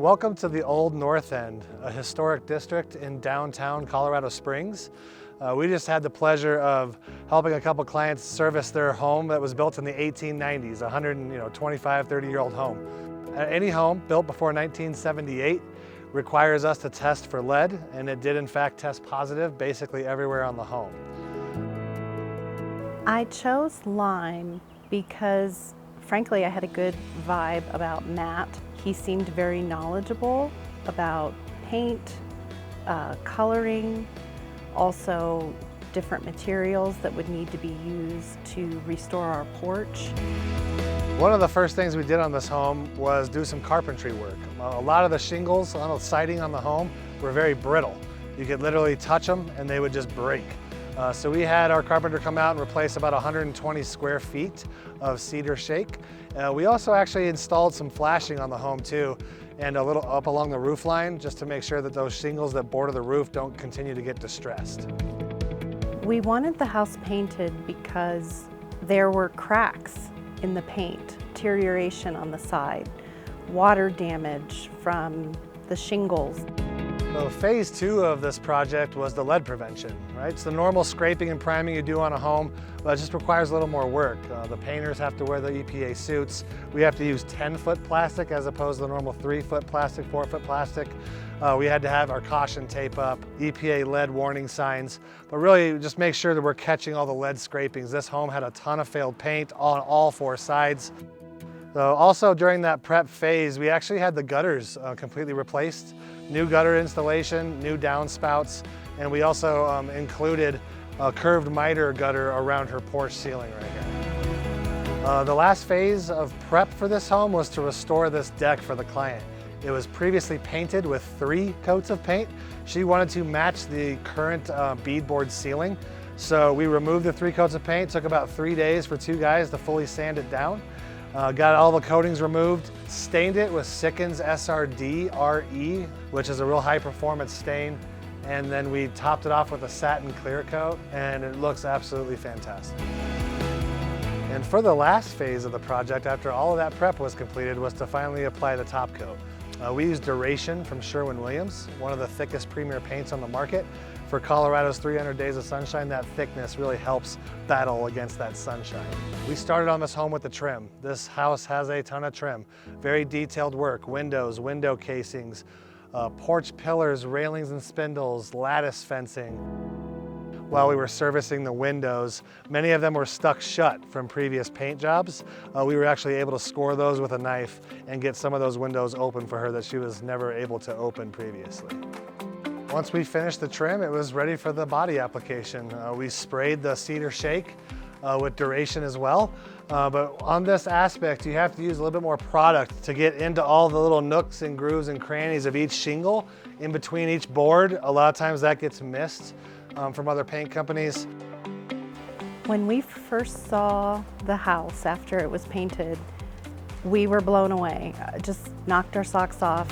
Welcome to the Old North End, a historic district in downtown Colorado Springs. We just had the pleasure of helping a couple clients service their home that was built in the 1890s, a 125, 30-year-old home. Any home built before 1978 requires us to test for lead, and it did in fact test positive basically everywhere on the home. I chose lime because frankly I had a good vibe about Matt. He seemed very knowledgeable about paint, coloring, also different materials that would need to be used to restore our porch. One of the first things we did on this home was do some carpentry work. A lot of the shingles on the siding on the home were very brittle. You could literally touch them and they would just break. So we had our carpenter come out and replace about 120 square feet of cedar shake. We also actually installed some flashing on the home too, and a little up along the roof line just to make sure that those shingles that border the roof don't continue to get distressed. We wanted the house painted because there were cracks in the paint, deterioration on the side, water damage from the shingles. So phase 2 of this project was the lead prevention, right? It's the normal scraping and priming you do on a home, but it just requires a little more work. The painters have to wear the EPA suits. We have to use 10-foot plastic as opposed to the normal 3-foot plastic, 4-foot plastic. We had to have our caution tape up, EPA lead warning signs, but really just make sure that we're catching all the lead scrapings. This home had a ton of failed paint on all 4 sides. So also during that prep phase, we actually had the gutters completely replaced. New gutter installation, new downspouts, and we also included a curved miter gutter around her porch ceiling right here. The last phase of prep for this home was to restore this deck for the client. It was previously painted with 3 coats of paint. She wanted to match the current beadboard ceiling. So we removed the 3 coats of paint. It took about 3 days for 2 guys to fully sand it down. Got all the coatings removed, stained it with Sikkens SRD RE, which is a real high performance stain. And then we topped it off with a satin clear coat, and it looks absolutely fantastic. And for the last phase of the project, after all of that prep was completed, was to finally apply the top coat. We used Duration from Sherwin Williams, one of the thickest premier paints on the market. For Colorado's 300 days of sunshine, that thickness really helps battle against that sunshine. We started on this home with the trim. This house has a ton of trim. Very detailed work, windows, window casings, porch pillars, railings and spindles, lattice fencing. While we were servicing the windows, many of them were stuck shut from previous paint jobs. We were actually able to score those with a knife and get some of those windows open for her that she was never able to open previously. Once we finished the trim, it was ready for the body application. We sprayed the cedar shake with Duration as well. But on this aspect, you have to use a little bit more product to get into all the little nooks and grooves and crannies of each shingle in between each board. A lot of times that gets missed from other paint companies. When we first saw the house after it was painted, we were blown away. Just knocked our socks off.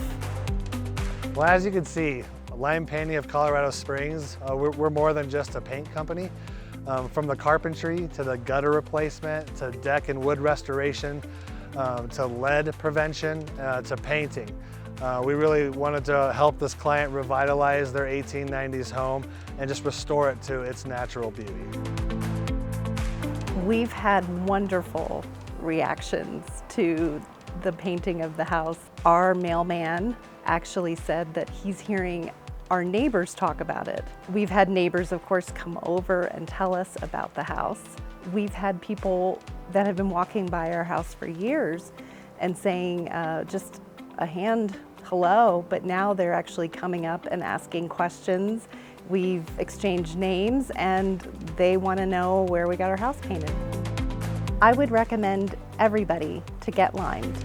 Well, as you can see, Lime Painting of Colorado Springs, we're more than just a paint company. From the carpentry to the gutter replacement to deck and wood restoration to lead prevention to painting. We really wanted to help this client revitalize their 1890s home and just restore it to its natural beauty. We've had wonderful reactions to the painting of the house. Our mailman actually said that he's hearing our neighbors talk about it. We've had neighbors, of course, come over and tell us about the house. We've had people that have been walking by our house for years and saying just a hand hello, but now they're actually coming up and asking questions. We've exchanged names and they want to know where we got our house painted. I would recommend everybody to get limed.